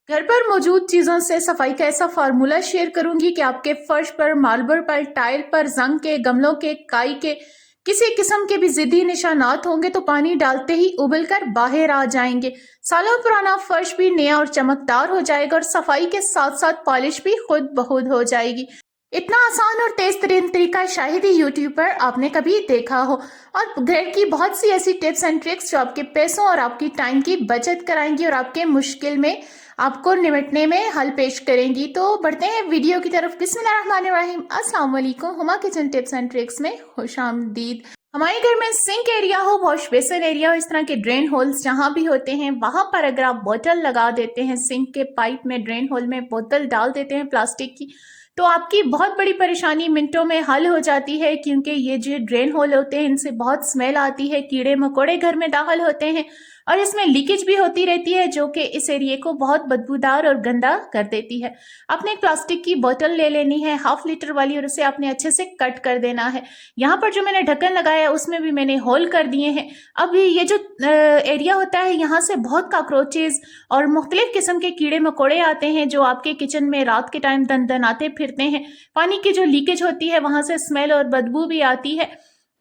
घर पर मौजूद चीज़ों से सफाई का ऐसा फार्मूला शेयर करूंगी कि आपके फर्श पर, मार्बल पर, टाइल पर, जंग के, गमलों के, काई के किसी किस्म के भी जिद्दी निशानात होंगे तो पानी डालते ही उबल कर बाहर आ जाएंगे। सालों पुराना फर्श भी नया और चमकदार हो जाएगा और सफाई के साथ साथ पॉलिश भी खुद ब खुद हो जाएगी। इतना आसान और तेज तरीन तरीका शायद ही यूट्यूब पर आपने कभी देखा हो। और घर की बहुत सी ऐसी टिप्स एंड ट्रिक्स जो आपके पैसों और आपकी टाइम की बचत कराएंगी और आपके मुश्किल में आपको निपटने में हल पेश करेंगी। तो बढ़ते हैं वीडियो की तरफ। बिस्मिल्लाहिर्रहमानिर्रहीम। अस्सलाम वालेकुम। Huma kitchen tips and tricks में खुशामदीद। हमारे घर में सिंक एरिया हो, वॉश बेसिन एरिया हो, इस तरह के ड्रेन होल्स जहां भी होते हैं वहां पर अगर आप बोतल लगा देते हैं, सिंक के पाइप में, ड्रेन होल में बोतल डाल देते हैं प्लास्टिक की, तो आपकी बहुत बड़ी परेशानी मिनटों में हल हो जाती है। क्योंकि ये जो ड्रेन होल होते हैं इनसे बहुत स्मेल आती है, कीड़े मकोड़े घर में दाखिल होते हैं और इसमें लीकेज भी होती रहती है जो कि इस एरिया को बहुत बदबूदार और गंदा कर देती है। आपने एक प्लास्टिक की बोतल ले लेनी है, 1/2 लीटर वाली, और उसे आपने अच्छे से कट कर देना है। यहाँ पर जो मैंने ढक्कन लगाया है उसमें भी मैंने होल कर दिए हैं। अब ये जो एरिया होता है यहाँ से बहुत कॉकरोचेज और मुख्तलिफ किस्म के कीड़े मकोड़े आते हैं जो आपके किचन में रात के टाइम दनदनाते फिरते हैं। पानी की जो लीकेज होती है वहां से स्मेल और बदबू भी आती है।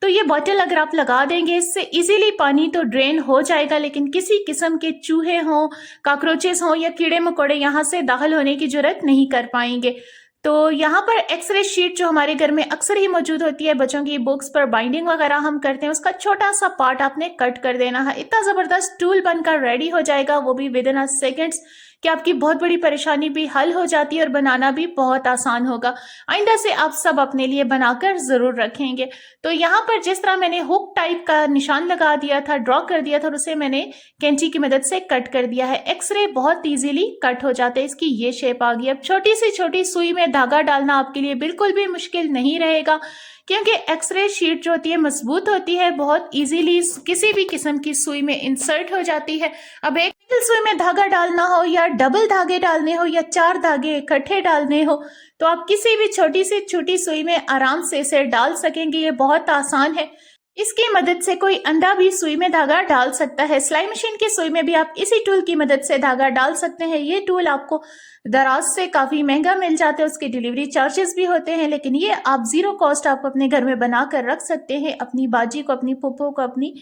तो ये बॉटल अगर आप लगा देंगे इससे इजीली पानी तो ड्रेन हो जाएगा, लेकिन किसी किस्म के चूहे हों, कॉकरोचेस हों या कीड़े मकोड़े यहाँ से दाखिल होने की जरूरत नहीं कर पाएंगे। तो यहाँ पर एक्सरे शीट जो हमारे घर में अक्सर ही मौजूद होती है, बच्चों की बुक्स पर बाइंडिंग वगैरह हम करते हैं, उसका छोटा सा पार्ट आपने कट कर देना है। इतना जबरदस्त टूल बनकर रेडी हो जाएगा, वो भी विद इन अ सेकेंड्स, कि आपकी बहुत बड़ी परेशानी भी हल हो जाती है और बनाना भी बहुत आसान होगा। आइंदा से आप सब अपने लिए बनाकर जरूर रखेंगे। तो यहाँ पर जिस तरह मैंने हुक टाइप का निशान लगा दिया था, ड्रॉ कर दिया था, और उसे मैंने कैंची की मदद से कट कर दिया है। एक्सरे बहुत इजीली कट हो जाते हैं। इसकी ये शेप आ गई। अब छोटी से छोटी सुई में धागा डालना आपके लिए बिल्कुल भी मुश्किल नहीं रहेगा, क्योंकि एक्सरे शीट जो होती है मजबूत होती है, बहुत इजीली किसी भी किस्म की सुई में इंसर्ट हो जाती है। अब एक सुई में धागा डालना हो या डबल धागे डालने हो या 4 धागे इकट्ठे डालने हो तो आप किसी भी छोटी से छोटी सुई में आराम से इसे डाल सकेंगे। ये बहुत आसान है। इसकी मदद से कोई अंधा भी सुई में धागा डाल सकता है। सिलाई मशीन की सुई में भी आप इसी टूल की मदद से धागा डाल सकते हैं। ये टूल आपको दराज से काफी महंगा मिल जाता है, उसके डिलीवरी चार्जेस भी होते हैं, लेकिन ये आप जीरो कॉस्ट आप अपने घर में बना कर रख सकते हैं। अपनी बाजी को, अपनी फूफो को, अपनी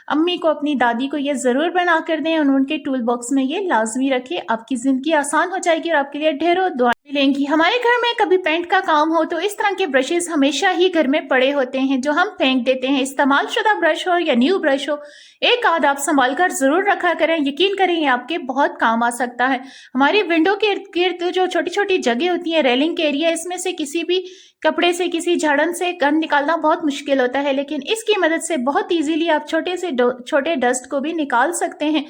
अम्मी को, अपनी दादी को ये जरूर बना कर दें और उनके टूल बॉक्स में ये लाजमी रखें। आपकी जिंदगी आसान हो जाएगी और आपके लिए ढेरों दुआ मिलेंगी। हमारे घर में कभी पेंट का काम हो तो इस तरह के ब्रशेस हमेशा ही घर में पड़े होते हैं जो हम फेंक देते हैं। इस्तेमाल शुदा ब्रश हो या न्यू ब्रश हो, एक आध आप संभाल कर जरूर रखा करें। यकीन करें ये आपके बहुत काम आ सकता है। हमारी विंडो के इर्द गिर्द जो छोटी छोटी जगह होती है, रेलिंग के एरिया, इसमें से किसी भी कपड़े से, किसी झाड़न से गंद निकालना बहुत मुश्किल होता है, लेकिन इसकी मदद से बहुत इजीली आप छोटे से छोटे डस्ट को भी निकाल सकते हैं।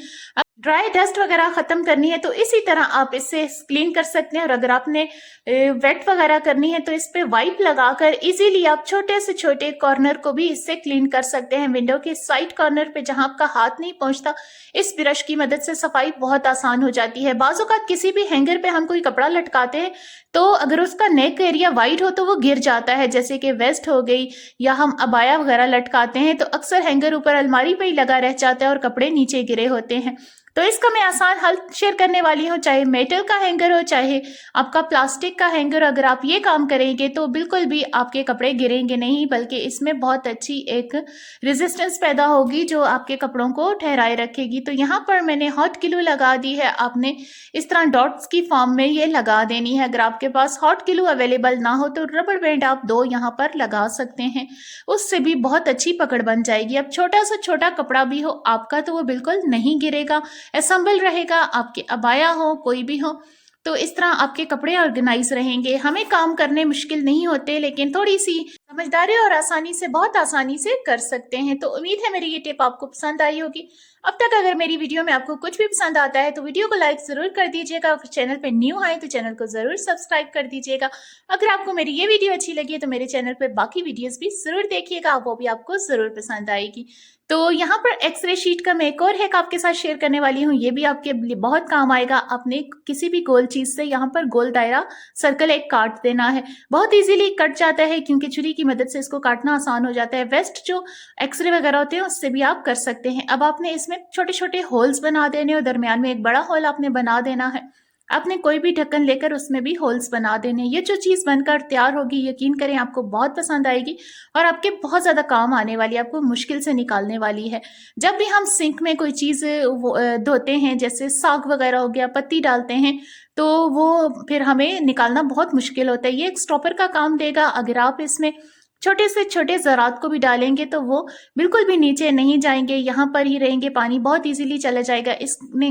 ड्राई डस्ट वगैरह खत्म करनी है तो इसी तरह आप इससे क्लीन कर सकते हैं। और अगर आपने वेट वगैरह करनी है तो इस पे वाइप लगाकर इजीली आप छोटे से छोटे कॉर्नर को भी इससे क्लीन कर सकते हैं। विंडो के साइड कॉर्नर पे जहां आपका हाथ नहीं पहुंचता, इस ब्रश की मदद से सफाई बहुत आसान हो जाती है। बाज़ औक़ात किसी भी हैंगर पे हम कोई कपड़ा लटकाते हैं तो अगर उसका नेक एरिया वाइड हो तो वो गिर जाता है, जैसे कि वेस्ट हो गई या हम अबाया वगैरह लटकाते हैं तो अक्सर हैंगर ऊपर अलमारी पे ही लगा रह जाता है और कपड़े नीचे गिरे होते हैं। तो इसका मैं आसान हल शेयर करने वाली हूँ। चाहे मेटल का हैंगर हो, चाहे आपका प्लास्टिक का हैंगर, अगर आप ये काम करेंगे तो बिल्कुल भी आपके कपड़े गिरेंगे नहीं, बल्कि इसमें बहुत अच्छी एक रेजिस्टेंस पैदा होगी जो आपके कपड़ों को ठहराए रखेगी। तो यहाँ पर मैंने हॉट ग्लू लगा दी है। आपने इस तरह डॉट्स की फॉर्म में ये लगा देनी है। अगर आपके पास हॉट ग्लू अवेलेबल ना हो तो रबर बैंड आप 2 यहाँ पर लगा सकते हैं, उससे भी बहुत अच्छी पकड़ बन जाएगी। अब छोटा सा छोटा कपड़ा भी हो आपका तो वो बिल्कुल नहीं गिरेगा, असम्बल रहेगा। आपके अबाया हो, कोई भी हो, तो इस तरह आपके कपड़े ऑर्गेनाइज रहेंगे। हमें काम करने मुश्किल नहीं होते, लेकिन थोड़ी सी समझदारी और आसानी से बहुत आसानी से कर सकते हैं। तो उम्मीद है मेरी ये टिप आपको पसंद आई होगी। अब तक अगर मेरी वीडियो में आपको कुछ भी पसंद आता है तो वीडियो को लाइक जरूर कर दीजिएगा। चैनल पे न्यू आए तो चैनल को जरूर सब्सक्राइब कर दीजिएगा। अगर आपको मेरी ये वीडियो अच्छी लगी है तो मेरे चैनल पे बाकी वीडियोस भी जरूर देखिएगा, वो भी आपको जरूर पसंद आएगी। तो यहाँ पर एक्सरे शीट का मैं एक और हैक आपके साथ शेयर करने वाली हूँ, ये भी आपके लिए बहुत काम आएगा। आपने किसी भी गोल चीज से यहाँ पर गोल दायरा सर्कल एक काट देना है। बहुत इजीली कट जाता है क्योंकि छुरी की मदद से इसको काटना आसान हो जाता है। वेस्ट जो एक्सरे वगैरह होते हैं उससे भी आप कर सकते हैं। अब आपने इसमें छोटे छोटे होल्स बना देने और दरमियान में एक बड़ा होल आपने बना देना है। आपने कोई भी ढक्कन लेकर उसमें भी होल्स बना देने। ये जो चीज़ बनकर तैयार होगी, यकीन करें आपको बहुत पसंद आएगी और आपके बहुत ज़्यादा काम आने वाली है, आपको मुश्किल से निकालने वाली है। जब भी हम सिंक में कोई चीज़ धोते हैं, जैसे साग वगैरह हो गया, पत्ती डालते हैं, तो वो फिर हमें निकालना बहुत मुश्किल होता है। ये एक स्टॉपर का काम देगा। अगर आप इसमें छोटे से छोटे ज़रात को भी डालेंगे तो वो बिल्कुल भी नीचे नहीं जाएँगे, यहाँ पर ही रहेंगे, पानी बहुत ईज़िली चला जाएगा।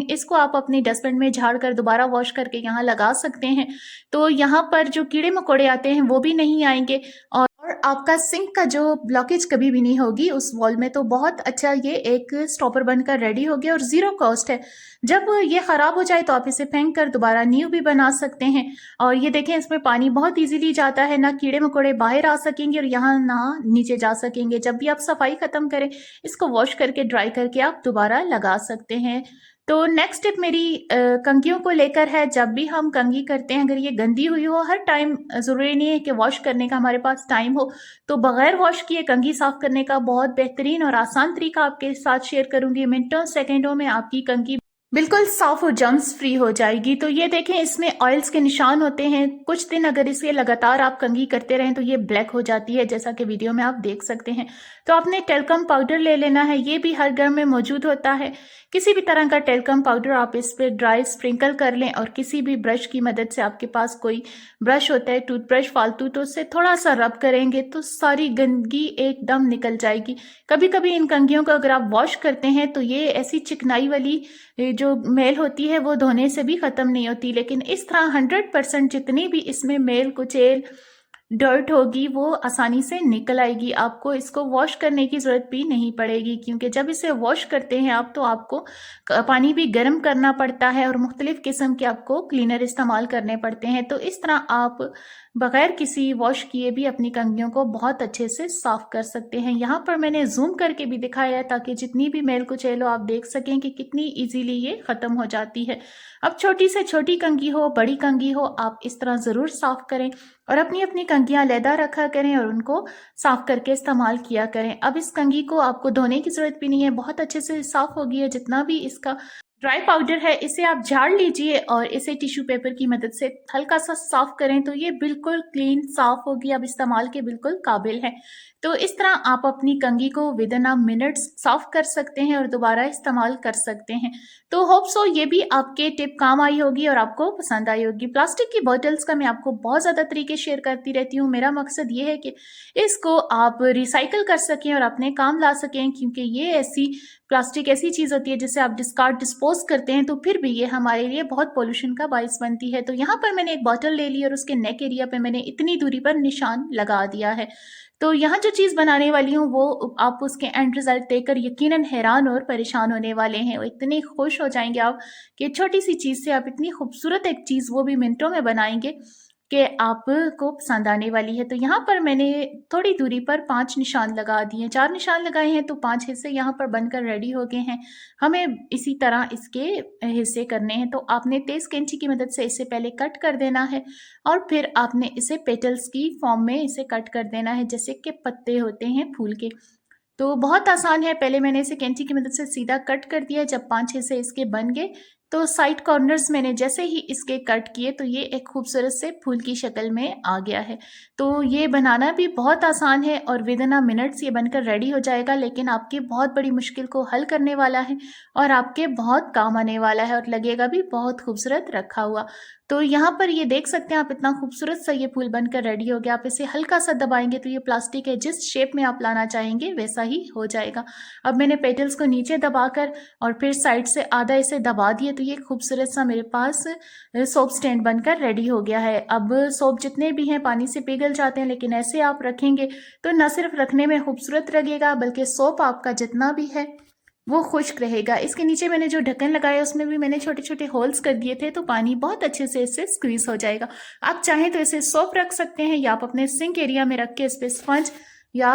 इसको आप अपने डस्टबिन में झाड़ कर दोबारा वॉश करके यहाँ लगा सकते हैं। तो यहाँ पर जो कीड़े-मकोड़े आते हैं वो भी नहीं आएँगे और आपका सिंक का जो ब्लॉकेज कभी भी नहीं होगी उस वॉल में। तो बहुत अच्छा ये एक स्टॉपर बनकर रेडी हो गया और ज़ीरो कॉस्ट है। जब ये ख़राब हो जाए तो आप इसे फेंक कर दोबारा न्यू भी बना सकते हैं। और ये देखें, इसमें पानी बहुत ईज़िली जाता है, ना कीड़े-मकोड़े बाहर आ सकेंगे और यहाँ ना नीचे जा सकेंगे। जब भी आप सफाई ख़त्म करें, इसको वॉश करके ड्राई करके आप दोबारा लगा सकते हैं। तो नेक्स्ट टिप मेरी कंघियों को लेकर है। जब भी हम कंघी करते हैं, अगर ये गंदी हुई हो, हर टाइम ज़रूरी नहीं है कि वॉश करने का हमारे पास टाइम हो, तो बगैर वॉश किए कंघी साफ़ करने का बहुत बेहतरीन और आसान तरीका आपके साथ शेयर करूँगी। मिनटों सेकंडों में आपकी कंघी बिल्कुल साफ़ और जर्म्स फ्री हो जाएगी। तो ये देखें, इसमें ऑयल्स के निशान होते हैं। कुछ दिन अगर इसे लगातार आप कंघी करते रहें तो ये ब्लैक हो जाती है, जैसा कि वीडियो में आप देख सकते हैं। तो आपने टेल्कम पाउडर ले लेना है। ये भी हर घर में मौजूद होता है। किसी भी तरह का टेल्कम पाउडर आप इस पर ड्राई स्प्रिंकल कर लें और किसी भी ब्रश की मदद से, आपके पास कोई ब्रश होता है टूथब्रश फालतू, तो उससे थोड़ा सा रब करेंगे तो सारी गंदगी एकदम निकल जाएगी। कभी कभी इन कंघियों को अगर आप वॉश करते हैं तो ये ऐसी चिकनाई वाली जो मेल होती है वो धोने से भी ख़त्म नहीं होती, लेकिन इस तरह 100% जितनी भी इसमें मेल कुचेल डर्ट होगी वो आसानी से निकल आएगी। आपको इसको वॉश करने की ज़रूरत भी नहीं पड़ेगी, क्योंकि जब इसे वॉश करते हैं आप तो आपको पानी भी गर्म करना पड़ता है और मुख्तलिफ़ किस्म के आपको क्लीनर इस्तेमाल करने पड़ते हैं। तो इस तरह आप बग़ैर किसी वॉश किए भी अपनी कंघियों को बहुत अच्छे से साफ़ कर सकते हैं। यहाँ पर मैंने जूम करके भी दिखाया है ताकि जितनी भी मैल कुचैल हो आप देख सकें कि कितनी ईजीली ये ख़त्म हो जाती है। अब छोटी से छोटी कंघी हो, बड़ी कंघी हो, आप इस तरह ज़रूर साफ़ करें और अपनी अपनी कंघियाँ अलहदा रखा करें और उनको साफ़ करके इस्तेमाल किया करें। अब इस कंघी को आपको धोने की ज़रूरत भी नहीं है, बहुत अच्छे से साफ़ हो गई है। जितना भी इसका ड्राई पाउडर है इसे आप झाड़ लीजिए और इसे टिश्यू पेपर की मदद से हल्का सा साफ़ करें तो ये बिल्कुल क्लीन साफ़ होगी, अब इस्तेमाल के बिल्कुल काबिल है। तो इस तरह आप अपनी कंघी को विदिन अ मिनट्स साफ़ कर सकते हैं और दोबारा इस्तेमाल कर सकते हैं। तो होप सो ये भी आपके टिप काम आई होगी और आपको पसंद आई होगी। प्लास्टिक की बॉटल्स का मैं आपको बहुत ज़्यादा तरीके शेयर करती रहती हूँ। मेरा मकसद ये है कि इसको आप रिसाइकिल कर सकें और अपने काम ला सकें, क्योंकि ये प्लास्टिक ऐसी चीज़ होती है जिसे आप डिस्पोज करते हैं तो फिर भी ये हमारे लिए बहुत पोल्यूशन का बाइस बनती है। तो यहाँ पर मैंने एक बॉटल ले ली और उसके नेक एरिया पे मैंने इतनी दूरी पर निशान लगा दिया है। तो यहाँ जो चीज़ बनाने वाली हूँ वो आप उसके एंड रिजल्ट देखकर यकीनन हैरान और परेशान होने वाले हैं और इतने खुश हो जाएंगे आप कि छोटी सी चीज़ से आप इतनी खूबसूरत एक चीज़ वो भी मिनटों में बनाएंगे कि आपको पसंद आने वाली है। तो यहाँ पर मैंने थोड़ी दूरी पर 5 निशान लगा दिए, 4 निशान लगाए हैं तो 5 हिस्से यहाँ पर बनकर रेडी हो गए हैं। हमें इसी तरह इसके हिस्से करने हैं। तो आपने तेज़ कैंची की मदद से इसे पहले कट कर देना है और फिर आपने इसे पेटल्स की फॉर्म में इसे कट कर देना है, जैसे कि पत्ते होते हैं फूल के। तो बहुत आसान है। पहले मैंने इसे कैंची की मदद से सीधा कट कर दिया। जब 5 हिस्से इसके बन गए तो साइड कॉर्नर्स मैंने जैसे ही इसके कट किए तो ये एक खूबसूरत से फूल की शक्ल में आ गया है। तो ये बनाना भी बहुत आसान है और विदिन अ मिनट्स ये बनकर रेडी हो जाएगा, लेकिन आपकी बहुत बड़ी मुश्किल को हल करने वाला है और आपके बहुत काम आने वाला है और लगेगा भी बहुत खूबसूरत रखा हुआ। तो यहाँ पर ये देख सकते हैं आप, इतना खूबसूरत सा ये फूल बनकर रेडी हो गया। आप इसे हल्का सा दबाएंगे तो ये प्लास्टिक है, जिस शेप में आप लाना चाहेंगे वैसा ही हो जाएगा। अब मैंने पेटल्स को नीचे दबाकर और फिर साइड से आधा इसे दबा दिए तो ये खूबसूरत सा मेरे पास सोप स्टैंड बनकर रेडी हो गया है। अब सोप जितने भी हैं पानी से पिघल जाते हैं, लेकिन ऐसे आप रखेंगे तो न सिर्फ रखने में खूबसूरत लगेगा बल्कि सोप आपका जितना भी है वो खुश्क रहेगा। इसके नीचे मैंने जो ढक्कन लगाया उसमें भी मैंने छोटे छोटे होल्स कर दिए थे तो पानी बहुत अच्छे से इससे स्क्वीज हो जाएगा। आप चाहें तो इसे सोप रख सकते हैं या आप अपने सिंक एरिया में रख के इस पर स्पंज या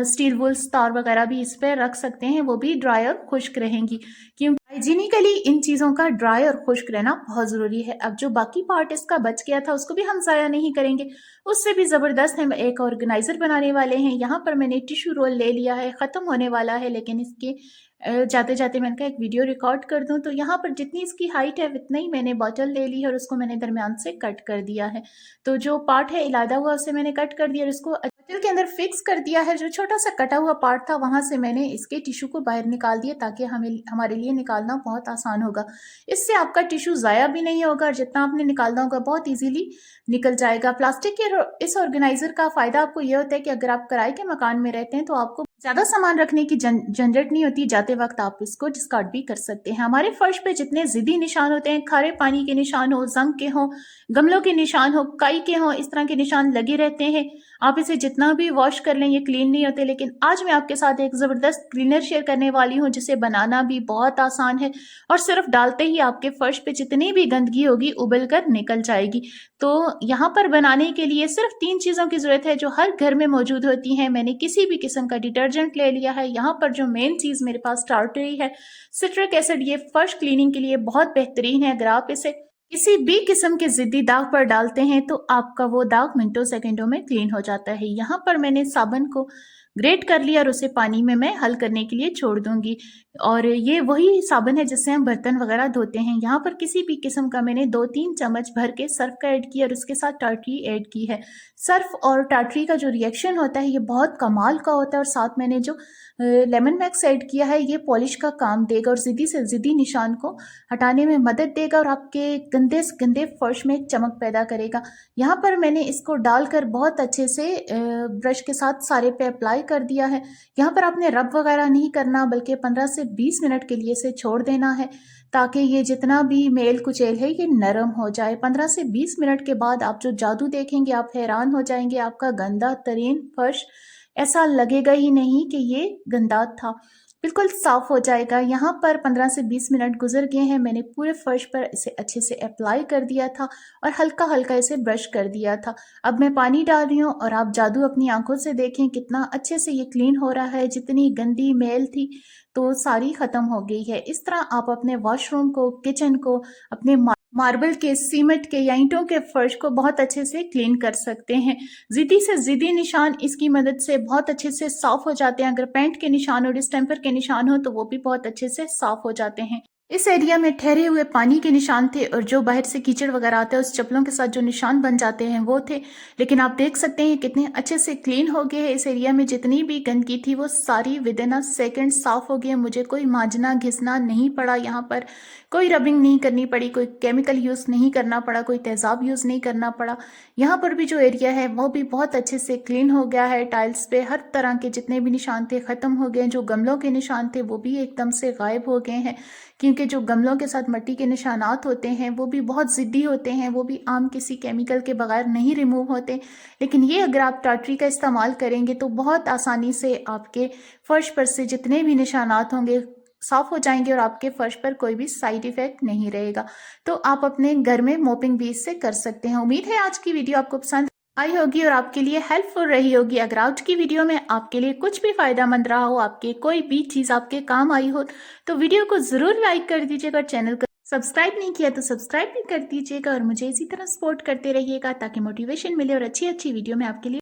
स्टील वुल्स तार वगैरह भी इस पर रख सकते हैं, वो भी ड्राई और खुश्क रहेंगी, क्योंकि हाइजीनिकली इन चीज़ों का ड्राई और खुश्क रहना बहुत ज़रूरी है। अब जो बाकी पार्ट इसका बच गया था उसको भी हम ज़ाया नहीं करेंगे, उससे भी ज़बरदस्त हम एक ऑर्गेनाइज़र बनाने वाले हैं। यहाँ पर मैंने टिश्यू रोल ले लिया है, ख़त्म होने वाला है लेकिन इसके जाते जाते मैंने कहा एक वीडियो रिकॉर्ड कर दूं। तो यहाँ पर जितनी इसकी हाइट है उतना ही मैंने बॉटल ले ली है और उसको मैंने दरमियान से कट कर दिया है। तो जो पार्ट है इलादा हुआ उसे मैंने कट कर दिया और इसको बॉटल के अंदर फिक्स कर दिया है। जो छोटा सा कटा हुआ पार्ट था वहां से मैंने इसके टिश्यू को बाहर निकाल दिया ताकि हमारे लिए निकालना बहुत आसान होगा। इससे आपका टिश्यू ज़ाया भी नहीं होगा और जितना आपने निकालना होगा बहुत ईजीली निकल जाएगा। प्लास्टिक के इस ऑर्गेनाइजर का फायदा आपको ये होता है कि अगर आप किराए के मकान में रहते हैं तो आपको ज्यादा सामान रखने की झंझट नहीं होती, जाते वक्त आप इसको डिस्कार्ड भी कर सकते हैं। हमारे फर्श पे जितने जिद्दी निशान होते हैं, खारे पानी के निशान हो, जंग के हो, गमलों के निशान हो, काई के हो, इस तरह के निशान लगे रहते हैं। आप इसे जितना भी वॉश कर लें ये क्लीन नहीं होते। लेकिन आज मैं आपके साथ एक जबरदस्त क्लीनर शेयर करने वाली हूँ जिसे बनाना भी बहुत आसान है और सिर्फ डालते ही आपके फर्श पे जितनी भी गंदगी होगी उबल कर निकल जाएगी। तो यहाँ पर बनाने के लिए सिर्फ 3 चीज़ों की ज़रूरत है जो हर घर में मौजूद होती हैं। मैंने किसी भी किस्म का डिटर्जेंट ले लिया है। यहाँ पर जो मेन चीज़ मेरे पास टार्टरी है, सिट्रिक एसिड। ये फर्श क्लीनिंग के लिए बहुत बेहतरीन है। अगर आप इसे किसी भी किस्म के ज़िद्दी दाग पर डालते हैं तो आपका वो दाग मिनटों सेकंडों में क्लीन हो जाता है। यहाँ पर मैंने साबुन को ग्रेट कर लिया और उसे पानी में मैं हल करने के लिए छोड़ दूंगी। और ये वही साबुन है जिससे हम बर्तन वगैरह धोते हैं। यहाँ पर किसी भी किस्म का मैंने 2-3 चम्मच भर के सर्फ का ऐड किया और उसके साथ टार्टरी ऐड की है। सर्फ और टार्टरी का जो रिएक्शन होता है ये बहुत कमाल का होता है। और साथ मैंने जो लेमन मैक्स ऐड किया है ये पॉलिश का काम देगा और ज़िद्दी से ज़िद्दी निशान को हटाने में मदद देगा और आपके गंदे से गंदे फर्श में एक चमक पैदा करेगा। यहाँ पर मैंने इसको डालकर बहुत अच्छे से ब्रश के साथ सारे पे अप्लाई कर दिया है। यहाँ पर आपने रब वगैरह नहीं करना बल्कि 15 से 20 मिनट के लिए इसे छोड़ देना है ताकि ये जितना भी मेल कुचेल है ये नरम हो जाए। 15 से 20 मिनट के बाद आप जो जादू देखेंगे आप हैरान हो जाएंगे। आपका गंदा तरीन फर्श ऐसा लगेगा ही नहीं कि ये गंदा था, बिल्कुल साफ हो जाएगा। यहाँ पर 15 से 20 मिनट गुजर गए हैं। मैंने पूरे फर्श पर इसे अच्छे से अप्लाई कर दिया था और हल्का हल्का इसे ब्रश कर दिया था। अब मैं पानी डाल रही हूँ और आप जादू अपनी आंखों से देखें कितना अच्छे से ये क्लीन हो रहा है। जितनी गंदी मैल थी तो सारी खत्म हो गई है। इस तरह आप अपने वॉशरूम को, किचन को, अपने मार्बल के, सीमेंट के या ईंटों के फर्श को बहुत अच्छे से क्लीन कर सकते हैं। ज़िद्दी से ज़िद्दी निशान इसकी मदद से बहुत अच्छे से साफ हो जाते हैं। अगर पेंट के निशान और डिस्टेंपर के निशान हो तो वो भी बहुत अच्छे से साफ हो जाते हैं। इस एरिया में ठहरे हुए पानी के निशान थे और जो बाहर से कीचड़ वगैरह आते हैं उस चप्पलों के साथ जो निशान बन जाते हैं वो थे। लेकिन आप देख सकते हैं कितने अच्छे से क्लीन हो गए हैं। इस एरिया में जितनी भी गंदगी थी वो सारी विद इन अ सेकेंड साफ हो गई है। मुझे कोई मांजना घिसना नहीं पड़ा, यहाँ पर कोई रबिंग नहीं करनी पड़ी, कोई केमिकल यूज़ नहीं करना पड़ा, कोई तेज़ाब यूज़ नहीं करना पड़ा। यहाँ पर भी जो एरिया है वो भी बहुत अच्छे से क्लीन हो गया है। टाइल्स पे हर तरह के जितने भी निशान थे ख़त्म हो गए। जो गमलों के निशान थे वो भी एकदम से गायब हो गए हैं क्योंकि जो गमलों के साथ मिट्टी के निशानात होते हैं वो भी बहुत ज़िद्दी होते हैं। वो भी आम किसी केमिकल के बगैर नहीं रिमूव होते। लेकिन ये अगर आप टार्टरी का इस्तेमाल करेंगे तो बहुत आसानी से आपके फर्श पर से जितने भी निशानात होंगे साफ हो जाएंगे और आपके फर्श पर कोई भी साइड इफेक्ट नहीं रहेगा। तो आप अपने घर में मोपिंग भी इससे कर सकते हैं। उम्मीद है आज की वीडियो आपको पसंद आई होगी और आपके लिए हेल्पफुल रही होगी। अगर आज की वीडियो में आपके लिए कुछ भी फायदा मंद रहा हो, आपके कोई भी चीज़ आपके काम आई हो तो वीडियो को ज़रूर लाइक कर दीजिएगा। चैनल को सब्सक्राइब नहीं किया तो सब्सक्राइब भी कर दीजिएगा और मुझे इसी तरह सपोर्ट करते रहिएगा ताकि मोटिवेशन मिले और अच्छी अच्छी वीडियो में आपके लिए